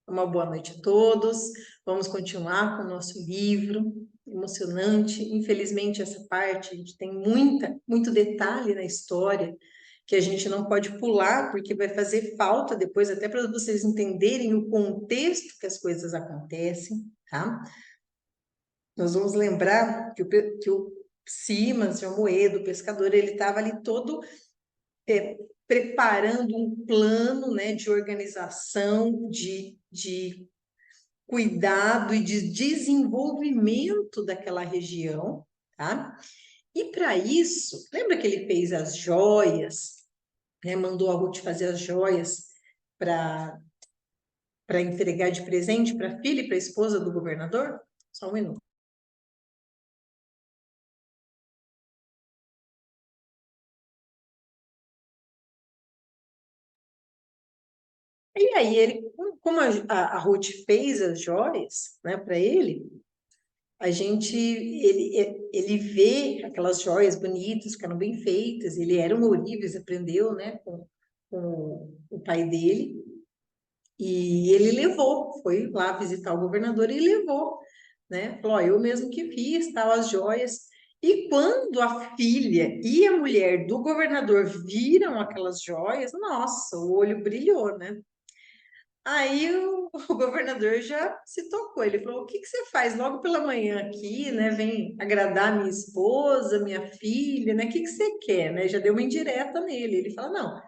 Uma boa noite a todos. Vamos continuar com o nosso livro, emocionante. Infelizmente, essa parte, a gente tem muito detalhe na história que a gente não pode pular, porque vai fazer falta depois, até para vocês entenderem o contexto que as coisas acontecem, tá? Nós vamos lembrar que o Simas de Almoedo, o pescador, ele estava ali todo preparando um plano, né, de organização, de cuidado e de desenvolvimento daquela região, tá? E para isso, lembra que ele fez as joias, né? Mandou a Ruth fazer as joias para entregar de presente para a filha e para a esposa do governador? Só um minuto. E aí ele, como a Ruth fez as joias, né, para ele, ele vê aquelas joias bonitas, ficaram bem feitas, ele era um ourives, aprendeu, né, com o pai dele, e ele levou, foi lá visitar o governador e levou, né, falou, ó, eu mesmo que fiz, tal, as joias, e quando a filha e a mulher do governador viram aquelas joias, nossa, o olho brilhou, né? Aí o governador já se tocou. Ele falou: O que que você faz logo pela manhã aqui, né? Vem agradar minha esposa, minha filha, né? O que que você quer, né? Já deu uma indireta nele. Ele fala: Não,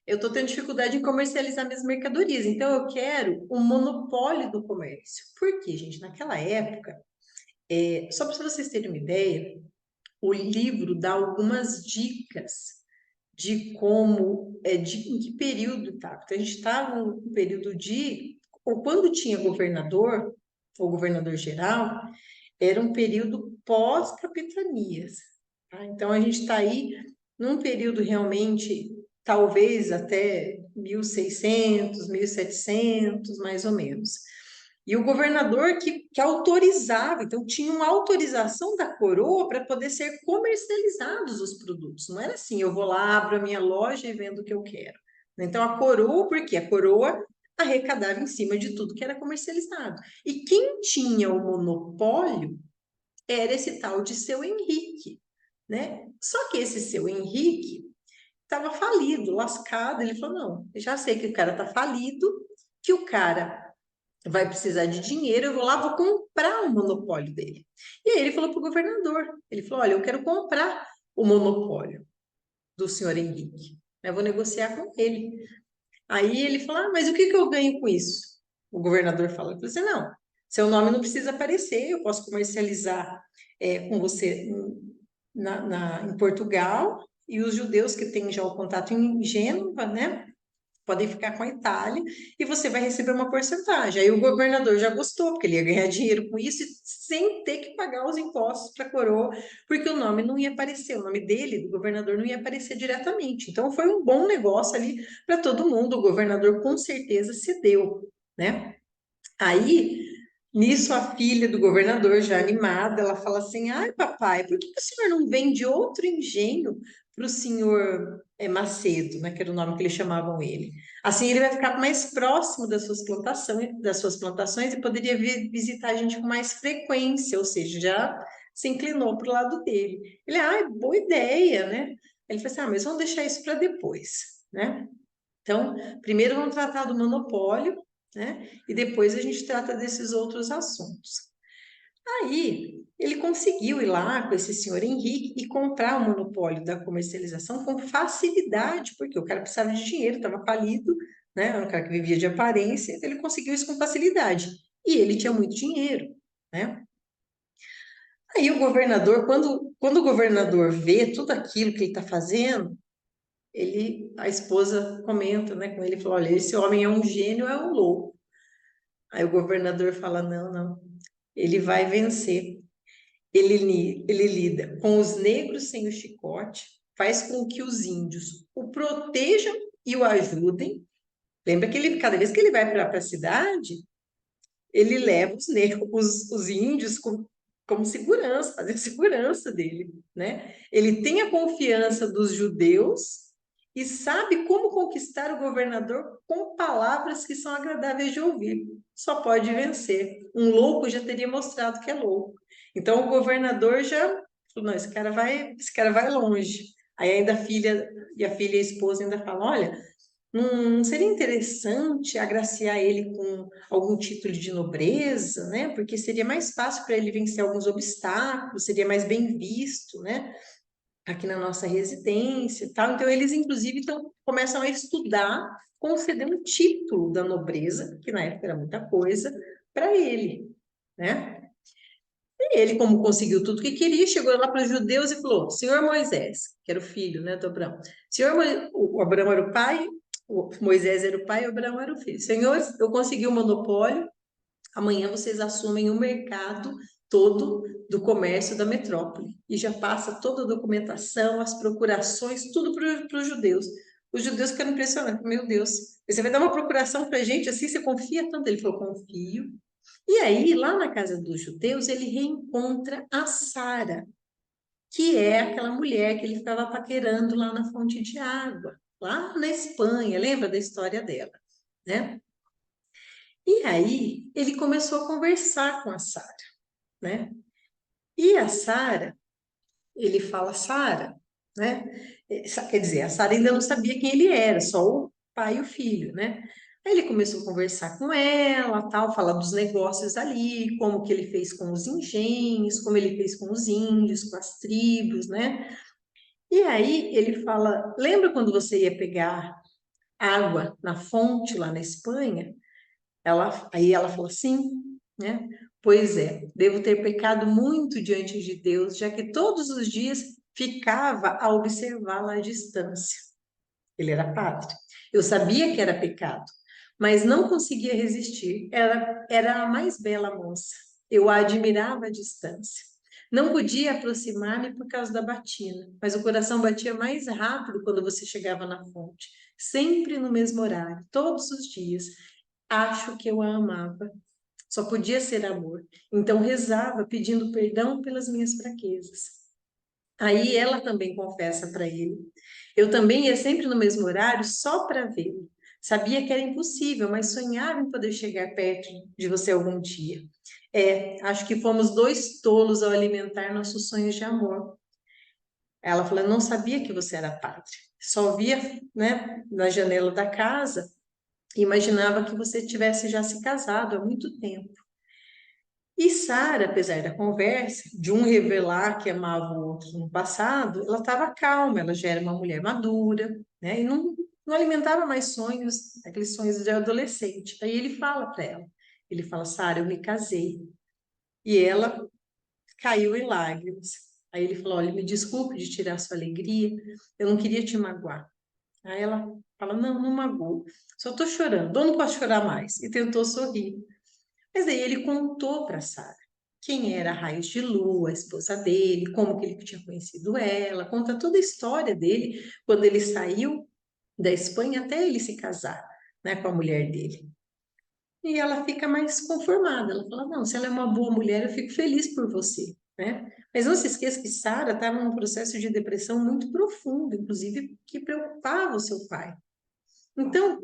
eu estou tendo dificuldade em comercializar minhas mercadorias, então eu quero o monopólio do comércio. Por quê, gente? Naquela época, só para vocês terem uma ideia, o livro dá algumas dicas de como, em que período tá. Então, a gente estava num período ou quando tinha governador, ou governador geral, era um período pós-capitanias, tá? Então, a gente está aí num período realmente, talvez até 1600, 1700, mais ou menos. E o governador que autorizava, então tinha uma autorização da coroa para poder ser comercializados os produtos. Não era assim, eu vou lá, abro a minha loja e vendo o que eu quero. Então a coroa, por quê? A coroa arrecadava em cima de tudo que era comercializado. E quem tinha o monopólio era esse tal de seu Henrique, né? Só que esse seu Henrique estava falido, lascado. Ele falou: não, eu já sei que o cara está falido, que o cara vai precisar de dinheiro, eu vou lá, vou comprar o monopólio dele. E aí ele falou para o governador, ele falou, olha, eu quero comprar o monopólio do senhor Henrique, eu vou negociar com ele. Aí ele falou, mas o que que eu ganho com isso? O governador fala, ele falou assim, não, seu nome não precisa aparecer, eu posso comercializar com você em Portugal, e os judeus que têm já o contato em Gênova, né? Podem ficar com a Itália e você vai receber uma porcentagem. Aí o governador já gostou, porque ele ia ganhar dinheiro com isso sem ter que pagar os impostos para a coroa, porque o nome não ia aparecer, o nome dele, do governador, não ia aparecer diretamente. Então foi um bom negócio ali para todo mundo. O governador com certeza cedeu, né? Aí, nisso, a filha do governador, já animada, ela fala assim: Ai, papai, por que que o senhor não vende outro engenho para o senhor Macedo, né, que era o nome que eles chamavam ele? Assim, ele vai ficar mais próximo das suas plantações e poderia vir visitar a gente com mais frequência, ou seja, já se inclinou para o lado dele. Ele, ai, boa ideia, né? Ele falou assim: mas vamos deixar isso para depois, né? Então, primeiro vamos tratar do monopólio, né? E depois a gente trata desses outros assuntos. Aí, ele conseguiu ir lá com esse senhor Henrique e comprar o monopólio da comercialização com facilidade, porque o cara precisava de dinheiro, estava falido, né? Era um cara que vivia de aparência, então ele conseguiu isso com facilidade. E ele tinha muito dinheiro, né? Aí o governador, quando o governador vê tudo aquilo que ele está fazendo, a esposa comenta, né, com ele, falou, olha, esse homem é um gênio, é um louco. Aí o governador fala, não, não, ele vai vencer. Ele lida com os negros sem o chicote, faz com que os índios o protejam e o ajudem. Lembra que ele, cada vez que ele vai para a cidade, ele leva os negros, os índios como segurança, fazer segurança dele, né? Ele tem a confiança dos judeus e sabe como conquistar o governador com palavras que são agradáveis de ouvir. Só pode vencer. Um louco já teria mostrado que é louco. Então o governador já falou, não, esse cara vai longe. Aí ainda a filha e a esposa ainda falam, olha, não seria interessante agraciar ele com algum título de nobreza, né? Porque seria mais fácil para ele vencer alguns obstáculos, seria mais bem visto, né? Aqui na nossa residência e tal. Então, eles, inclusive, começam a estudar, conceder um título da nobreza, que na época era muita coisa, para ele, né? E ele, como conseguiu tudo que queria, chegou lá para os judeus e falou: Senhor Moisés, que era o filho, né, do Abraão. O Abraão era o pai, o Moisés era o pai, e o Abraão era o filho. Senhor, eu consegui o monopólio, amanhã vocês assumem o mercado todo do comércio da metrópole e já passa toda a documentação, as procurações, tudo para os judeus. Os judeus ficaram impressionados, meu Deus, você vai dar uma procuração para a gente assim, você confia tanto? Ele falou, confio. E aí, lá na casa dos judeus, ele reencontra a Sara, que é aquela mulher que ele ficava paquerando lá na fonte de água, lá na Espanha, lembra da história dela, né? E aí, ele começou a conversar com a Sara, né? E a Sara, ele fala Sara, né? Quer dizer, a Sara ainda não sabia quem ele era, só o pai e o filho, né? Aí ele começou a conversar com ela, tal, falar dos negócios ali, como que ele fez com os engenhos, como ele fez com os índios, com as tribos, né? E aí ele fala, lembra quando você ia pegar água na fonte lá na Espanha? Aí ela falou sim, né? Pois é, devo ter pecado muito diante de Deus, já que todos os dias ficava a observá-la à distância. Ele era padre. Eu sabia que era pecado, mas não conseguia resistir. Era a mais bela moça. Eu a admirava à distância. Não podia aproximar-me por causa da batina, mas o coração batia mais rápido quando você chegava na fonte, sempre no mesmo horário, todos os dias. Acho que eu a amava. Só podia ser amor. Então rezava pedindo perdão pelas minhas fraquezas. Aí ela também confessa para ele. Eu também ia sempre no mesmo horário só para vê-lo. Sabia que era impossível, mas sonhava em poder chegar perto de você algum dia. Acho que fomos dois tolos ao alimentar nossos sonhos de amor. Ela falou, eu não sabia que você era padre. Só via, né, na janela da casa e imaginava que você tivesse já se casado há muito tempo. E Sara, apesar da conversa, de um revelar que amava o outro no passado, ela estava calma, ela já era uma mulher madura, né? E não alimentava mais sonhos, aqueles sonhos de adolescente. Aí ele fala para ela, ele fala, Sara, eu me casei. E ela caiu em lágrimas. Aí ele falou, olha, me desculpe de tirar sua alegria, eu não queria te magoar. Aí ela fala, não, não magoou, só estou chorando, ou não posso chorar mais. E tentou sorrir. Mas aí ele contou para Sara quem era a Raios de Lua, a esposa dele, como que ele tinha conhecido ela, conta toda a história dele quando ele saiu da Espanha até ele se casar, né, com a mulher dele. E ela fica mais conformada, ela fala, não, se ela é uma boa mulher, eu fico feliz por você, né? Mas não se esqueça que Sara estava num processo de depressão muito profundo, inclusive que preocupava o seu pai. Então,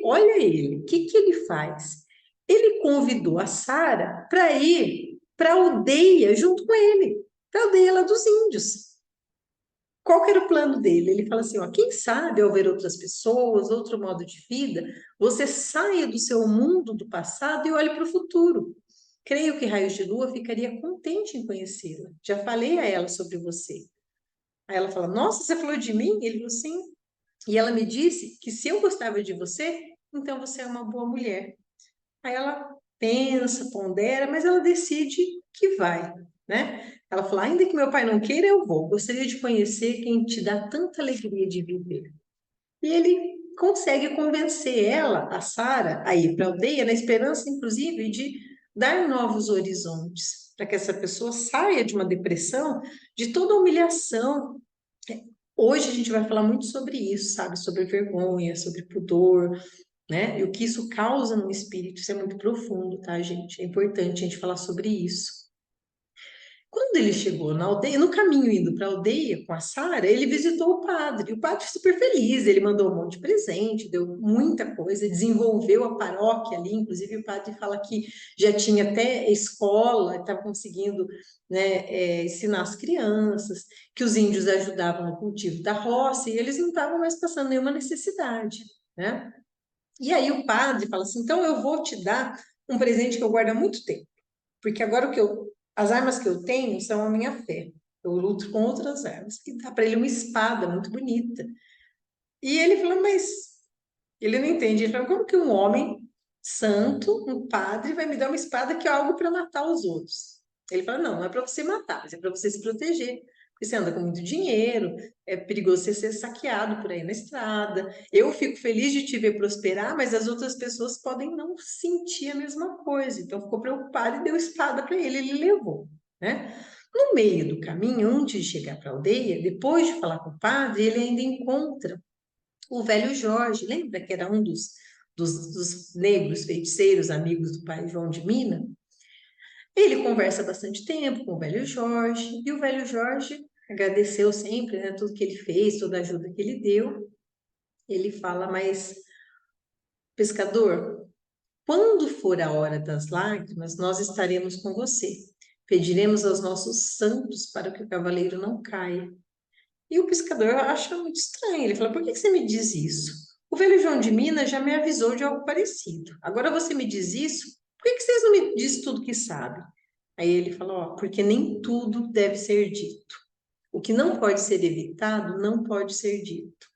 olha ele, o que ele faz? Ele convidou a Sara para ir para a aldeia junto com ele, para a aldeia lá dos índios. Qual que era o plano dele? Ele fala assim, ó, quem sabe ao ver outras pessoas, outro modo de vida, você saia do seu mundo do passado e olhe para o futuro. Creio que Raios de Lua ficaria contente em conhecê-la. Já falei a ela sobre você. Aí ela fala, nossa, você falou de mim? Ele falou, sim. E ela me disse que se eu gostava de você, então você é uma boa mulher. Aí ela pensa, pondera, mas ela decide que vai, né? Ela fala, ainda que meu pai não queira, eu vou. Gostaria de conhecer quem te dá tanta alegria de viver. E ele consegue convencer ela, a Sara, a ir para a aldeia, na esperança, inclusive, de dar novos horizontes, para que essa pessoa saia de uma depressão, de toda a humilhação. Hoje a gente vai falar muito sobre isso, sabe? Sobre vergonha, sobre pudor, né? E o que isso causa no espírito, isso é muito profundo, tá, gente? É importante a gente falar sobre isso. Quando ele chegou na aldeia, no caminho indo para a aldeia com a Sara, ele visitou o padre. O padre super feliz, ele mandou um monte de presente, deu muita coisa, desenvolveu a paróquia ali. Inclusive, o padre fala que já tinha até escola, estava conseguindo, né, ensinar as crianças, que os índios ajudavam no cultivo da roça e eles não estavam mais passando nenhuma necessidade, né? E aí o padre fala assim: então eu vou te dar um presente que eu guardo há muito tempo. Porque agora as armas que eu tenho são a minha fé. Eu luto com outras armas. E dá para ele uma espada muito bonita. E ele falou, mas ele não entende. Ele falou, como que um homem santo, um padre, vai me dar uma espada que é algo para matar os outros? Ele fala, não, não é para você matar, mas é para você se proteger. Porque você anda com muito dinheiro, é perigoso você ser saqueado por aí na estrada. Eu fico feliz de te ver prosperar, mas as outras pessoas podem não sentir a mesma coisa. Então ficou preocupado e deu espada para ele levou, né? No meio do caminho, antes de chegar para a aldeia, depois de falar com o padre, ele ainda encontra o velho Jorge, lembra que era um dos negros feiticeiros, amigos do pai João de Mina? Ele conversa bastante tempo com o velho Jorge, e o velho Jorge agradeceu sempre, né, tudo que ele fez, toda a ajuda que ele deu. Ele fala, mas, pescador, quando for a hora das lágrimas, nós estaremos com você. Pediremos aos nossos santos para que o cavaleiro não caia. E o pescador acha muito estranho. Ele fala: por que você me diz isso? O velho João de Minas já me avisou de algo parecido. Agora você me diz isso? Por que vocês não me dizem tudo que sabem? Aí ele falou: ó, porque nem tudo deve ser dito. O que não pode ser evitado não pode ser dito.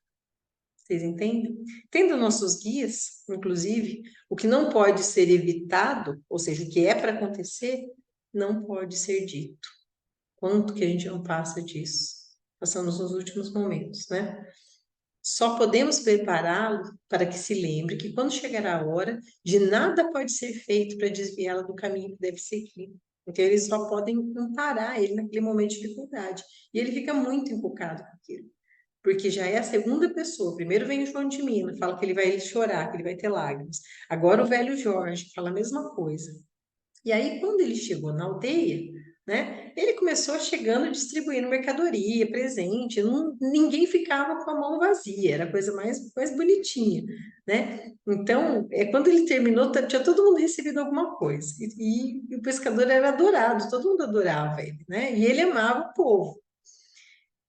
Vocês entendem? Tendo nossos guias, inclusive, o que não pode ser evitado, ou seja, o que é para acontecer, não pode ser dito. Quanto que a gente não passa disso? Passamos nos últimos momentos, né? Só podemos prepará-lo para que se lembre que quando chegar a hora, de nada pode ser feito para desviá-lo do caminho que deve seguir. Então, eles só podem amparar ele naquele momento de dificuldade. E ele fica muito encucado com aquilo. Porque já é a segunda pessoa. Primeiro vem o João de Minas, fala que ele vai chorar, que ele vai ter lágrimas. Agora o velho Jorge fala a mesma coisa. E aí, quando ele chegou na aldeia, né, ele começou chegando distribuindo mercadoria, presente, ninguém ficava com a mão vazia, era a coisa mais bonitinha, né? Então, quando ele terminou, tinha todo mundo recebido alguma coisa, e o pescador era adorado, todo mundo adorava ele, né? E ele amava o povo.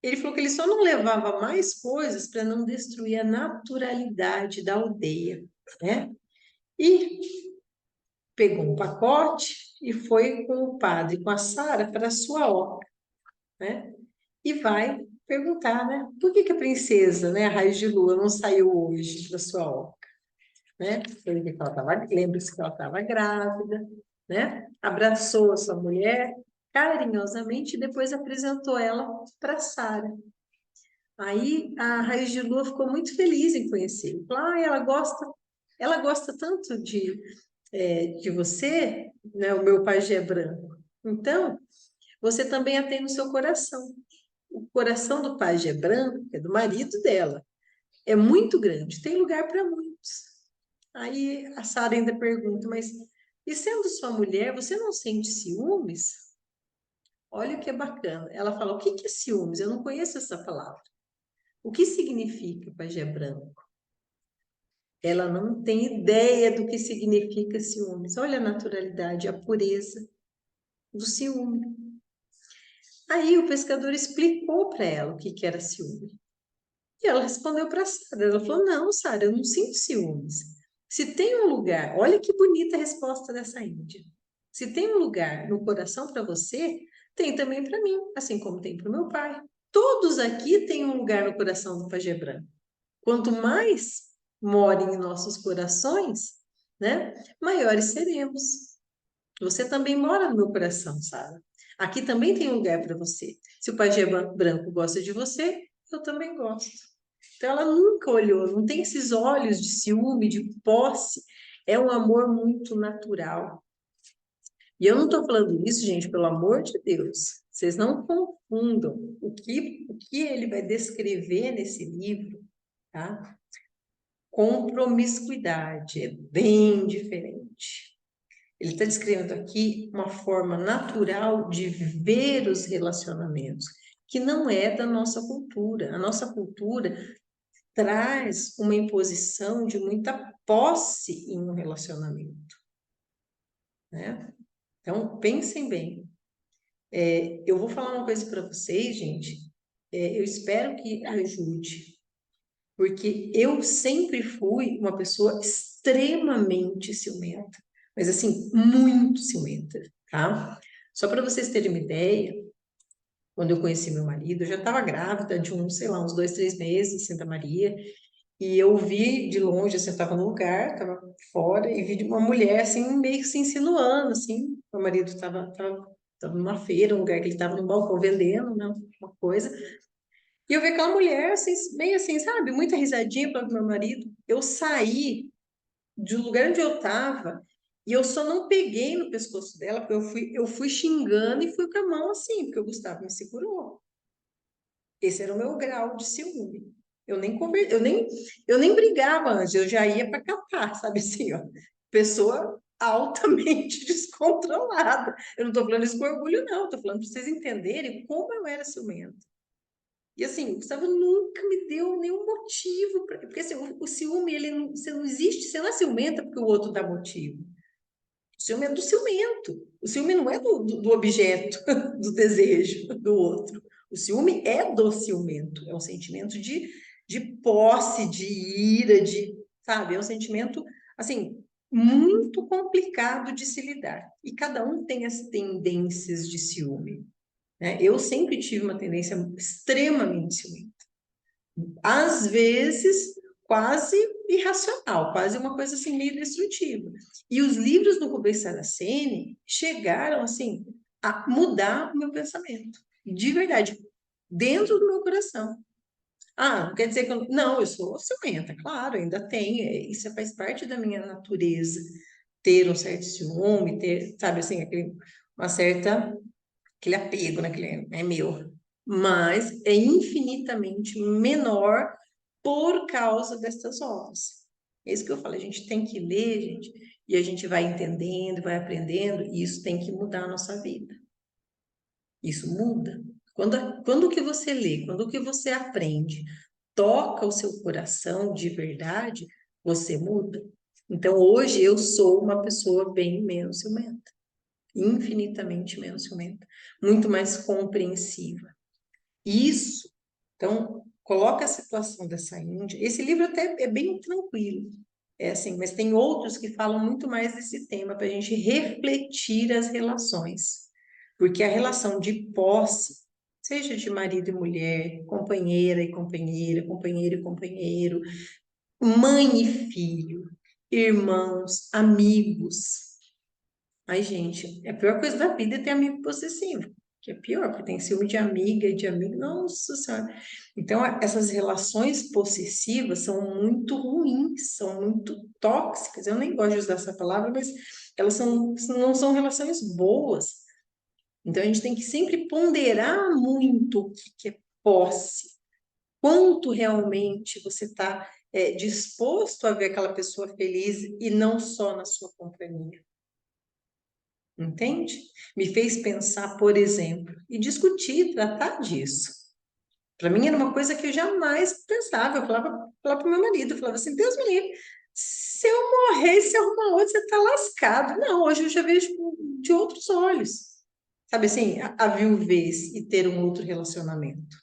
Ele falou que ele só não levava mais coisas para não destruir a naturalidade da aldeia, né? E pegou um pacote e foi com o padre, com a Sara, para a sua oca, né? E vai perguntar, né? Por que que a princesa, né, a Raiz de Lua, não saiu hoje da sua oca, né? Ele que ela tava, lembra-se que ela estava grávida, né? Abraçou a sua mulher carinhosamente e depois apresentou ela para Sara. Aí a Raiz de Lua ficou muito feliz em conhecer. Falou, ah, ela gosta tanto de você, né, o meu pajé branco. Então, você também a tem no seu coração. O coração do pajé branco, que é do marido dela, é muito grande, tem lugar para muitos. Aí a Sara ainda pergunta, mas e sendo sua mulher, você não sente ciúmes? Olha o que é bacana. Ela fala, o que que é ciúmes? Eu não conheço essa palavra. O que significa pajé branco? Ela não tem ideia do que significa ciúmes. Olha a naturalidade, a pureza do ciúme. Aí o pescador explicou para ela o que que era ciúme. E ela respondeu para Sara. Ela falou: não, Sara, eu não sinto ciúmes. Se tem um lugar, olha que bonita a resposta dessa índia. Se tem um lugar no coração para você, tem também para mim, assim como tem para o meu pai. Todos aqui têm um lugar no coração do pajé branco. Quanto mais morem em nossos corações, né, maiores seremos. Você também mora no meu coração, Sara. Aqui também tem um lugar para você. Se o pajé branco gosta de você, eu também gosto. Então ela nunca olhou, não tem esses olhos de ciúme, de posse. É um amor muito natural. E eu não estou falando isso, gente, pelo amor de Deus. Vocês não confundam o que ele vai descrever nesse livro, tá? Com promiscuidade, é bem diferente. Ele está descrevendo aqui uma forma natural de ver os relacionamentos, que não é da nossa cultura. A nossa cultura traz uma imposição de muita posse em um relacionamento, né? Então, pensem bem. Eu vou falar uma coisa para vocês, gente. Eu espero que ajude, porque eu sempre fui uma pessoa extremamente ciumenta, mas assim, muito ciumenta, tá? Só para vocês terem uma ideia, quando eu conheci meu marido, eu já estava grávida de sei lá, uns 2, 3 meses em Santa Maria, e eu vi de longe, assim, eu estava no lugar, estava fora, e vi de uma mulher, assim, meio que se insinuando, assim, meu marido estava numa feira, um lugar que ele estava no balcão vendendo, né, uma coisa, e eu vi aquela mulher, assim, meio assim, sabe, muita risadinha para meu marido. Eu saí do lugar onde eu estava e eu só não peguei no pescoço dela, porque eu fui xingando e fui com a mão assim, porque o Gustavo me segurou. Esse era o meu grau de ciúme. Eu nem brigava antes, eu já ia para catar, sabe assim, ó. Pessoa altamente descontrolada. Eu não estou falando isso com orgulho, não, estou falando para vocês entenderem como eu era ciumenta. E assim, o Gustavo nunca me deu nenhum motivo, porque assim, o ciúme, ele não, você não existe, você não é ciumenta porque o outro dá motivo. O ciúme é do ciumento. O ciúme não é do objeto, do desejo do outro. O ciúme é do ciumento. É um sentimento de posse, de ira, sabe? É um sentimento, assim, muito complicado de se lidar. E cada um tem as tendências de ciúme, né? Eu sempre tive uma tendência extremamente ciumenta. Às vezes, quase irracional, quase uma coisa assim meio destrutiva. E os livros do Rubens Saraceni chegaram, assim, a mudar o meu pensamento. De verdade, dentro do meu coração. Ah, não quer dizer que eu... Não, eu sou ciumenta, claro, ainda tem. Isso faz parte da minha natureza. Ter um certo ciúme, ter, sabe, assim, uma certa aquele apego, né? Aquele é meu. Mas é infinitamente menor por causa dessas obras. É isso que eu falo, a gente tem que ler, gente, e a gente vai entendendo, vai aprendendo, e isso tem que mudar a nossa vida. Isso muda. Quando que você lê, quando que você aprende, toca o seu coração de verdade, você muda. Então, hoje eu sou uma pessoa bem menos ciumenta, infinitamente menos ciumenta, muito mais compreensiva. Isso, então, coloca a situação dessa Índia. Esse livro até é bem tranquilo, é assim, mas tem outros que falam muito mais desse tema para a gente refletir as relações, porque a relação de posse, seja de marido e mulher, companheira e companheira, companheiro e companheiro, mãe e filho, irmãos, amigos. Ai, gente, é a pior coisa da vida é ter amigo possessivo, que é pior, porque tem ciúme de amiga e de amigo, nossa senhora. Então, essas relações possessivas são muito ruins, são muito tóxicas. Eu nem gosto de usar essa palavra, mas elas não são relações boas. Então, a gente tem que sempre ponderar muito o que é posse, quanto realmente você está disposto a ver aquela pessoa feliz e não só na sua companhia. Entende? Me fez pensar, por exemplo, e discutir, tratar disso. Para mim era uma coisa que eu jamais pensava. Eu falava para o meu marido, eu falava assim, Deus me livre, se eu morrer, se eu arrumar outro, você está lascado. Não, hoje eu já vejo de outros olhos. Sabe assim, a viuvez e ter um outro relacionamento.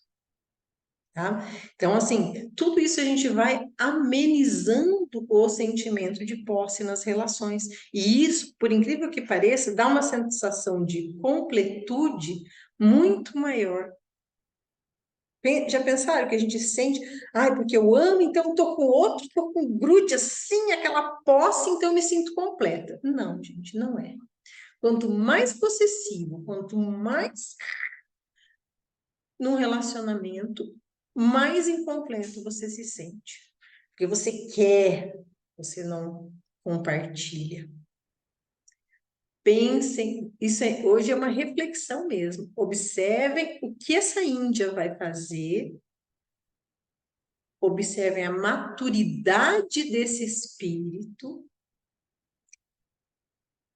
Tá? Então, assim, tudo isso a gente vai amenizando o sentimento de posse nas relações. E isso, por incrível que pareça, dá uma sensação de completude muito maior. Já pensaram que a gente sente, ai, porque eu amo, então eu tô com outro, tô com grude assim, aquela posse, então eu me sinto completa. Não, gente, não é. Quanto mais possessivo, quanto mais num relacionamento, mais incompleto você se sente. Porque você quer, você não compartilha. Pensem, hoje é uma reflexão mesmo. Observem o que essa Índia vai fazer, observem a maturidade desse espírito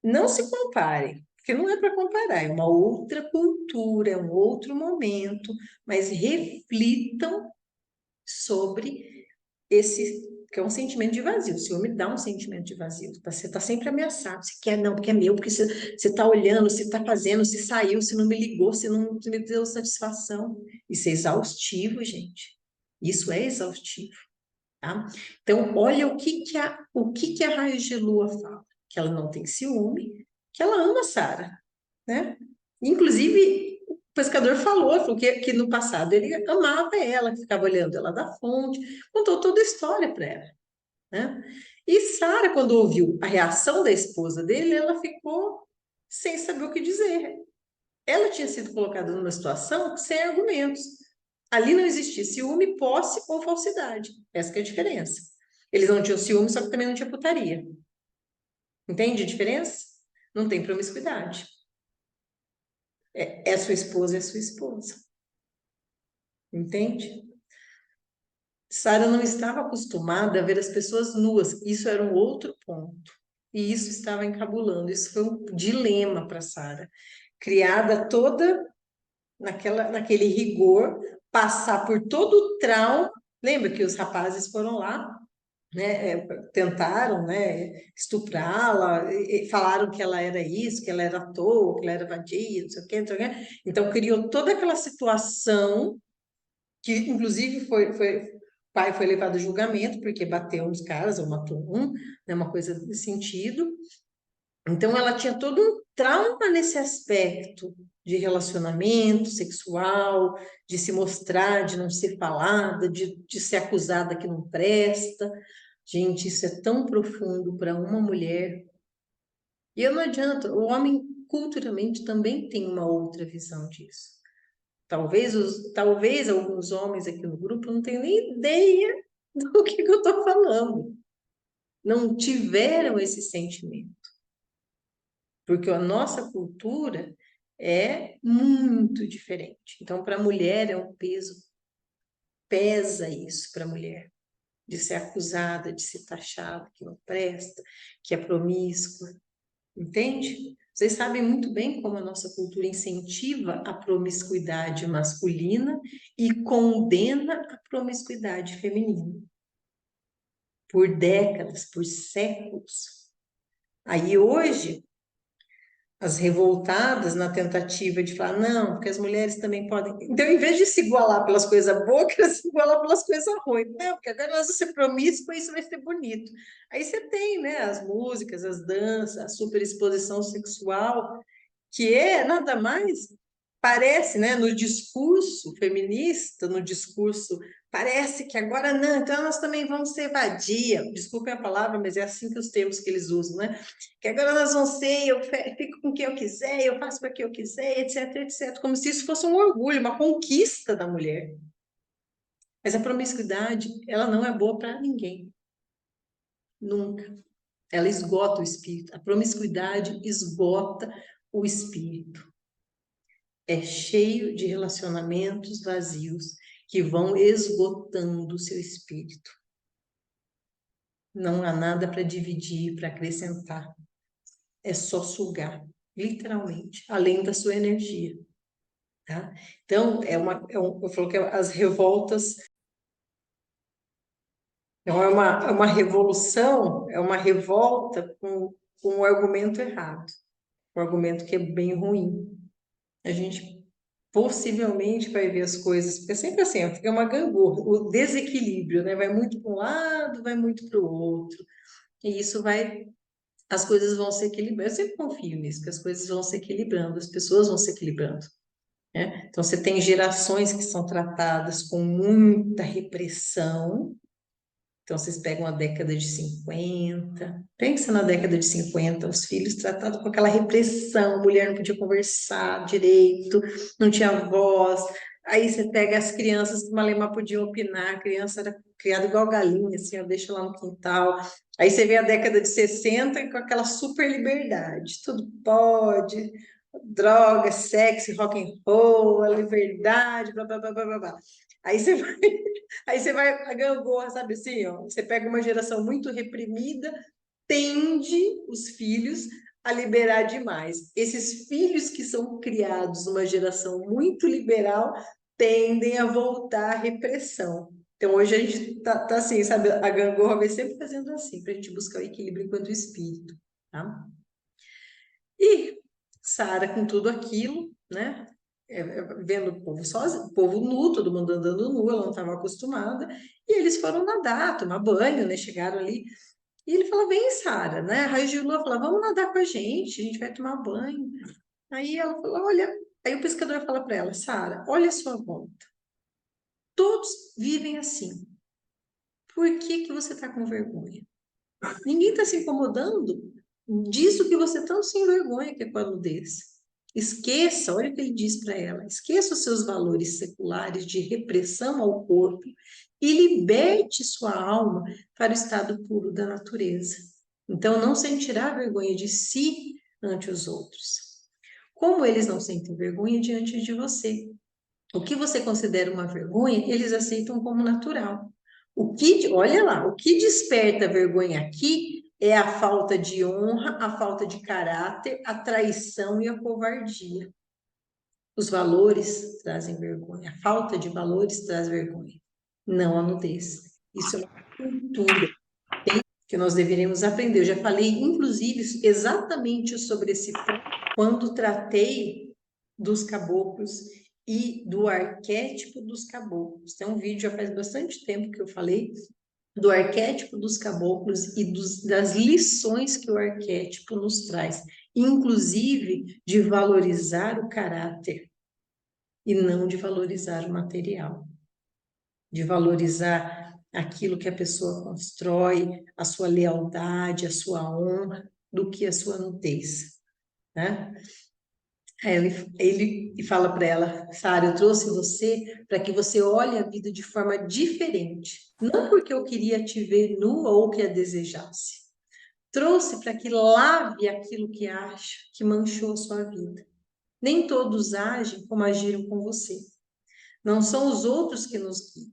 não se comparem, porque não é para comparar, é uma outra cultura, é um outro momento, mas reflitam sobre esse, que é um sentimento de vazio. O ciúme dá um sentimento de vazio. Você está sempre ameaçado. Você quer, não, porque é meu, porque você está olhando, você está fazendo, se saiu, se não me ligou, se não me deu satisfação. Isso é exaustivo, gente. Isso é exaustivo, tá? Então, olha o que a Raios de Lua fala. Que ela não tem ciúme, que ela ama a Sara, né? Inclusive, o pescador falou que no passado ele amava ela, que ficava olhando ela da fonte, contou toda a história para ela, né? E Sara, quando ouviu a reação da esposa dele, ela ficou sem saber o que dizer. Ela tinha sido colocada numa situação sem argumentos. Ali não existia ciúme, posse ou falsidade. Essa que é a diferença. Eles não tinham ciúme, só que também não tinha putaria. Entende a diferença? Não tem promiscuidade. É sua esposa, é sua esposa. Entende? Sara não estava acostumada a ver as pessoas nuas. Isso era um outro ponto. E isso estava encabulando. Isso foi um dilema para Sara. Criada toda naquele rigor, passar por todo o trauma. Lembra que os rapazes foram lá, né, tentaram, né, estuprá-la, e falaram que ela era isso, que ela era à toa, que ela era vadia, não sei o quê, não sei o quê. Então criou toda aquela situação que inclusive o pai foi levado a julgamento porque bateu nos caras ou matou um, né, uma coisa nesse sentido. Então ela tinha todo um trauma nesse aspecto de relacionamento sexual, de se mostrar, de não ser falada, de ser acusada que não presta. Gente, isso é tão profundo para uma mulher. E não adianta, o homem culturalmente também tem uma outra visão disso. Talvez alguns homens aqui no grupo não tenham nem ideia do que eu estou falando. Não tiveram esse sentimento. Porque a nossa cultura é muito diferente. Então, para a mulher é um peso, pesa isso para a mulher, de ser acusada, de ser taxada, que não presta, que é promíscua, entende? Vocês sabem muito bem como a nossa cultura incentiva a promiscuidade masculina e condena a promiscuidade feminina. Por décadas, por séculos. Aí hoje, as revoltadas na tentativa de falar, não, porque as mulheres também podem. Então, em vez de se igualar pelas coisas boas, quer se igualar pelas coisas ruins. Não, porque agora nós vamos ser promíscuos e isso vai ser bonito. Aí você tem, né, as músicas, as danças, a superexposição sexual, que é nada mais, parece, né, no discurso feminista, no discurso, parece que agora não, então nós também vamos ser vadia, desculpem a palavra, mas é assim que os termos que eles usam, né? Que agora nós vamos ser, eu fico com quem eu quiser, eu faço para quem eu quiser, etc, etc, como se isso fosse um orgulho, uma conquista da mulher. Mas a promiscuidade, ela não é boa para ninguém, nunca. Ela esgota o espírito, a promiscuidade esgota o espírito. É cheio de relacionamentos vazios que vão esgotando o seu espírito. Não há nada para dividir, para acrescentar. É só sugar, literalmente, além da sua energia. Tá? Então, eu falo que as revoltas não é uma revolução, é uma revolta com um argumento errado, um argumento que é bem ruim. A gente possivelmente vai ver as coisas, porque é sempre assim, ó, fica uma gangorra, o desequilíbrio, né? Vai muito para um lado, vai muito para o outro, e isso vai, as coisas vão se equilibrando. Eu sempre confio nisso, que as coisas vão se equilibrando, as pessoas vão se equilibrando, né? Então, você tem gerações que são tratadas com muita repressão. Então, vocês pegam a década de 50, pensa na década de 50, os filhos tratados com aquela repressão, a mulher não podia conversar direito, não tinha voz. Aí você pega as crianças que malemar podiam opinar, a criança era criada igual galinha, assim, ó, deixa lá no quintal. Aí você vê a década de 60 com aquela super liberdade, tudo pode, droga, sexo, rock and roll, a liberdade, blá, blá, blá, blá, blá, blá. Aí você vai Aí você vai a gangorra, sabe assim, ó? Você pega uma geração muito reprimida, tende os filhos a liberar demais. Esses filhos que são criados numa geração muito liberal tendem a voltar à repressão. Então, hoje a gente tá assim, sabe? A gangorra vai sempre fazendo assim, para a gente buscar o equilíbrio enquanto espírito, tá? E Sara, com tudo aquilo, né? Vendo o povo sozinho, o povo nu, todo mundo andando nu, ela não estava acostumada, e eles foram nadar, tomar banho, né? Chegaram ali, e ele falou: vem, Sara, né? A Raio de Lua falou: vamos nadar com a gente vai tomar banho. Aí ela falou: olha, aí o pescador fala para ela: Sara, olha a sua volta, todos vivem assim, por que que você está com vergonha? Ninguém está se incomodando disso que você tanto se envergonha, que é com a nudez. Esqueça, olha o que ele diz para ela: esqueça os seus valores seculares de repressão ao corpo e liberte sua alma para o estado puro da natureza. Então, não sentirá vergonha de si ante os outros. Como eles não sentem vergonha diante de você? O que você considera uma vergonha, eles aceitam como natural. Olha lá, o que desperta vergonha aqui é a falta de honra, a falta de caráter, a traição e a covardia. Os valores trazem vergonha, a falta de valores traz vergonha, não a nudez. Isso é uma cultura que nós deveríamos aprender. Eu já falei, inclusive, exatamente sobre esse ponto quando tratei dos caboclos e do arquétipo dos caboclos. Tem um vídeo, já faz bastante tempo que eu falei do arquétipo dos caboclos e das lições que o arquétipo nos traz, inclusive de valorizar o caráter e não de valorizar o material, de valorizar aquilo que a pessoa constrói, a sua lealdade, a sua honra, do que a sua nudez, né? Aí ele fala para ela: Sara, eu trouxe você para que você olhe a vida de forma diferente, não porque eu queria te ver nua ou que a desejasse. Trouxe para que lave aquilo que acha que manchou a sua vida. Nem todos agem como agiram com você. Não são os outros que nos guiam,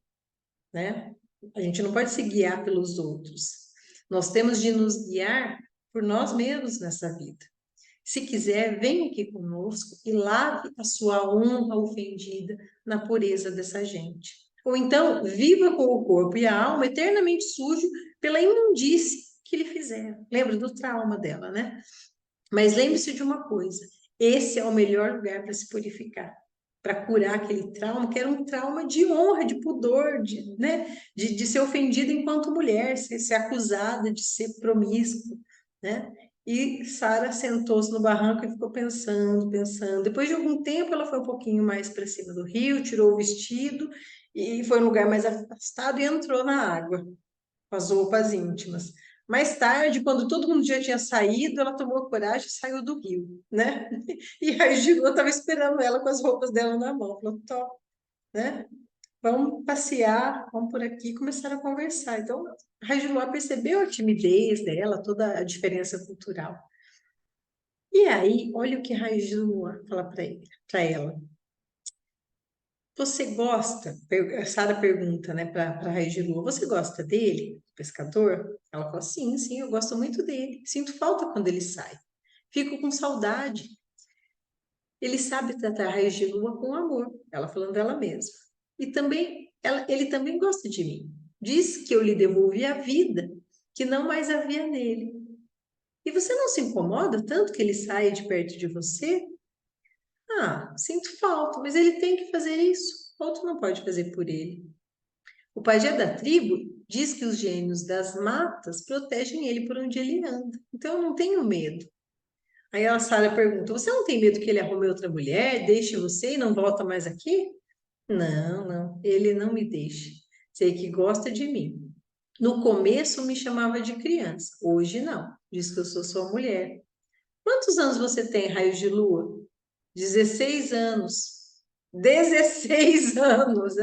né? A gente não pode se guiar pelos outros. Nós temos de nos guiar por nós mesmos nessa vida. Se quiser, venha aqui conosco e lave a sua honra ofendida na pureza dessa gente. Ou então, viva com o corpo e a alma eternamente sujo pela imundície que lhe fizeram. Lembra do trauma dela, né? Mas lembre-se de uma coisa: esse é o melhor lugar para se purificar, para curar aquele trauma, que era um trauma de honra, de pudor, né? de ser ofendida enquanto mulher, ser acusada de ser promíscua, né? E Sara sentou-se no barranco e ficou pensando, pensando. Depois de algum tempo, ela foi um pouquinho mais para cima do rio, tirou o vestido e foi um lugar mais afastado e entrou na água com as roupas íntimas. Mais tarde, quando todo mundo já tinha saído, ela tomou coragem e saiu do rio, né? E a Gilua estava esperando ela com as roupas dela na mão. Falou: top, né? Vamos passear, vamos por aqui. Começaram a conversar. Então, a Raijuá percebeu a timidez dela, toda a diferença cultural. E aí, olha o que a Raijuá fala para ela. Você gosta? A Sara pergunta, né, para a Raijuá, você gosta dele, pescador? Ela fala: sim, sim, eu gosto muito dele. Sinto falta quando ele sai. Fico com saudade. Ele sabe tratar a Raijuá com amor. Ela falando dela mesma. E também, ele também gosta de mim. Diz que eu lhe devolvi a vida, que não mais havia nele. E você não se incomoda tanto que ele saia de perto de você? Ah, sinto falta, mas ele tem que fazer isso. Outro não pode fazer por ele. O pajé da tribo diz que os gênios das matas protegem ele por onde ele anda. Então eu não tenho medo. Aí a Sara pergunta: você não tem medo que ele arrume outra mulher, deixe você e não volta mais aqui? Não, não, ele não me deixa. Sei que gosta de mim. No começo me chamava de criança, hoje não. Diz que eu sou sua mulher. Quantos anos você tem, raio de lua? 16 anos. 16 anos,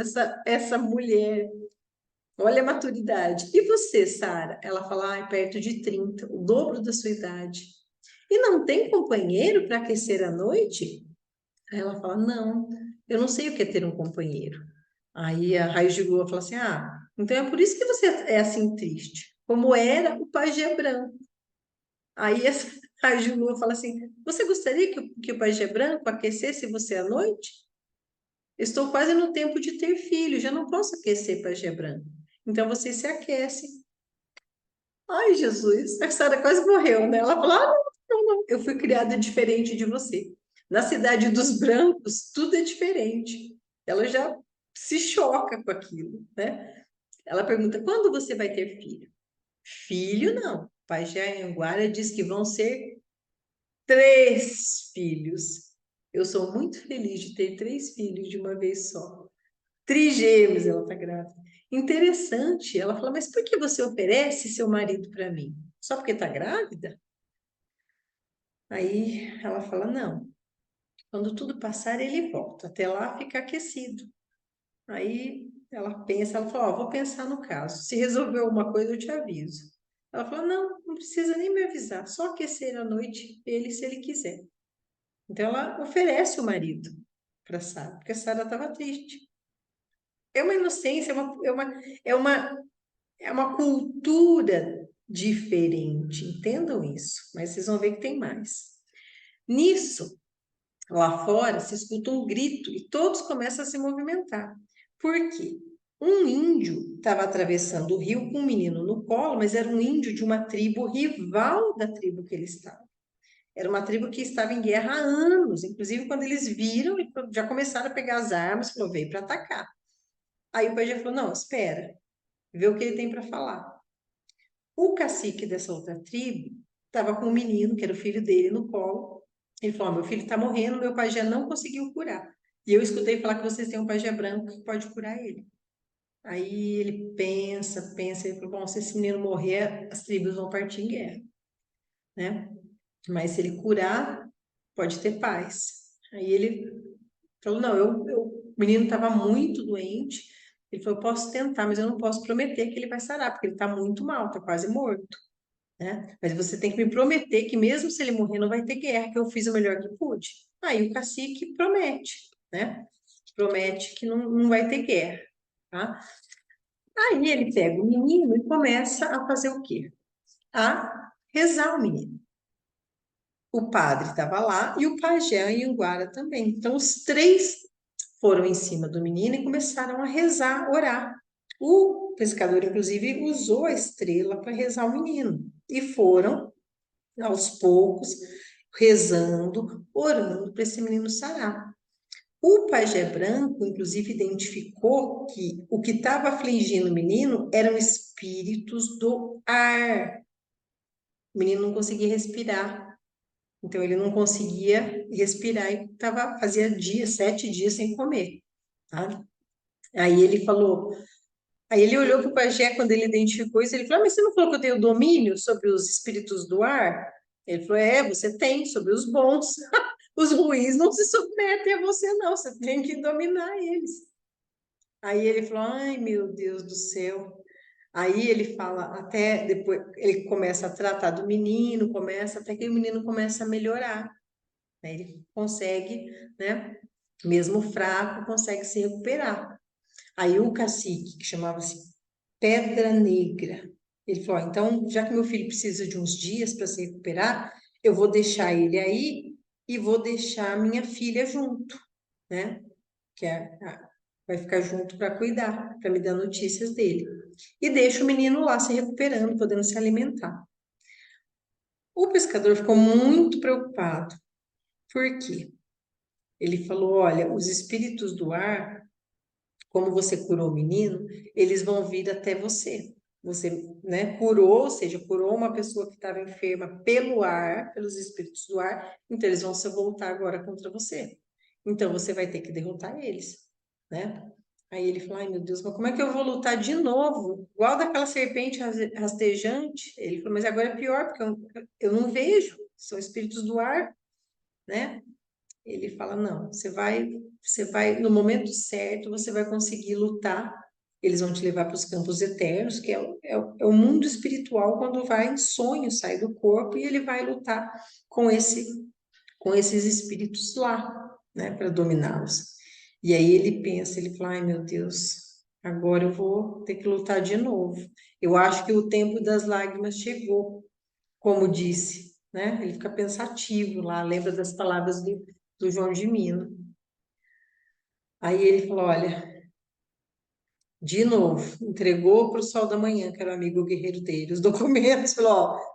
essa mulher. Olha a maturidade. E você, Sara? Ela fala: perto de 30, o dobro da sua idade. E não tem companheiro para aquecer a noite? Aí ela fala: não, eu não sei o que é ter um companheiro. Aí a Raiz de Lua fala assim: então é por isso que você é assim triste, como era o pajé branco. Aí A Ju fala assim, você gostaria que o pajé branco aquecesse você à noite? Estou quase no tempo de ter filho, já não posso aquecer pajé branco. Então você se aquece. Ai, Jesus, a Sara quase morreu, né? Ela falou, não, eu fui criada diferente de você. Na cidade dos brancos, tudo é diferente. Ela já se choca com aquilo, né? Ela pergunta, quando você vai ter filho? Filho, não. Pajé Anguara diz que vão ser 3 filhos. Eu sou muito feliz de ter 3 filhos de uma vez só. Trigêmeos, ela tá grávida. Interessante. Ela fala, mas por que você oferece seu marido para mim? Só porque tá grávida? Aí ela fala, não. Quando tudo passar, ele volta. Até lá fica aquecido. Aí ela pensa, ela fala, ó, vou pensar no caso. Se resolver alguma coisa, eu te aviso. Ela fala, não, não precisa nem me avisar. Só aquecer à noite ele, se ele quiser. Então ela oferece o marido para Sara, porque a Sara estava triste. É uma inocência, é uma cultura diferente, entendam isso, mas vocês vão ver que tem mais. Nisso, lá fora, se escuta um grito e todos começam a se movimentar. Por quê? Um índio estava atravessando o rio com um menino no colo, mas era um índio de uma tribo rival da tribo que ele estava. Era uma tribo que estava em guerra há anos, inclusive quando eles viram, já começaram a pegar as armas, falou, veio para atacar. Aí o pajé falou, não, espera, vê o que ele tem para falar. O cacique dessa outra tribo estava com um menino, que era o filho dele, no colo. Ele falou, meu filho está morrendo, meu pajé não conseguiu curar. E eu escutei falar que vocês têm um pajé branco que pode curar ele. Aí ele pensa, pensa, ele falou, bom, se esse menino morrer, as tribos vão partir em guerra, né? Mas se ele curar, pode ter paz. Aí ele falou, não, o menino estava muito doente. Ele falou, eu posso tentar, mas eu não posso prometer que ele vai sarar, porque ele está muito mal, está quase morto, né? Mas você tem que me prometer que mesmo se ele morrer, não vai ter guerra, que eu fiz o melhor que pude. Aí o cacique promete, né? Promete que não vai ter guerra, tá? Aí ele pega o menino e começa a fazer o quê? A rezar o menino. O padre estava lá e o pajé Anhanguara também. Então, os 3 foram em cima do menino e começaram a rezar, orar. O pescador, inclusive, usou a estrela para rezar o menino. E foram, aos poucos, rezando, orando para esse menino sarar. O pajé branco, inclusive, identificou que o que estava afligindo o menino eram espíritos do ar. O menino não conseguia respirar. Então ele não conseguia respirar e fazia 7 dias sem comer, tá? Aí ele falou, aí ele olhou para o pajé quando ele identificou isso, ele falou, mas você não falou que eu tenho domínio sobre os espíritos do ar? Ele falou, você tem, sobre os bons. Os ruins não se submetem a você, não, você tem que dominar eles. Aí ele falou, ai meu Deus do céu. Aí ele fala, até depois, ele começa a tratar do menino, até que o menino começa a melhorar. Né? Ele consegue, né, mesmo fraco, consegue se recuperar. Aí o cacique, que chamava-se Pedra Negra, ele falou: então, já que meu filho precisa de uns dias para se recuperar, eu vou deixar ele aí e vou deixar minha filha junto, né? Que vai ficar junto para cuidar, para me dar notícias dele. E deixa o menino lá se recuperando, podendo se alimentar. O pescador ficou muito preocupado. Por quê? Ele falou: olha, os espíritos do ar, como você curou o menino, eles vão vir até você. Você, né, curou, ou seja, curou uma pessoa que estava enferma pelo ar, pelos espíritos do ar, então eles vão se voltar agora contra você. Então você vai ter que derrotar eles, né? Aí ele falou: ai meu Deus, mas como é que eu vou lutar de novo? Igual daquela serpente rastejante. Ele falou: mas agora é pior, porque eu não vejo, são espíritos do ar, né? Ele fala: não, você vai, no momento certo, você vai conseguir lutar. Eles vão te levar para os campos eternos, que é o mundo espiritual, quando vai em sonho, sai do corpo, e ele vai lutar com esses espíritos lá, né, para dominá-los. E aí ele pensa, ele fala: ai meu Deus, agora eu vou ter que lutar de novo. Eu acho que o tempo das lágrimas chegou, como disse. né? Ele fica pensativo lá, lembra das palavras do João de Mino. Aí ele falou, olha, de novo, entregou para o Sol da Manhã, que era o amigo guerreiro dele, os documentos, falou, ó,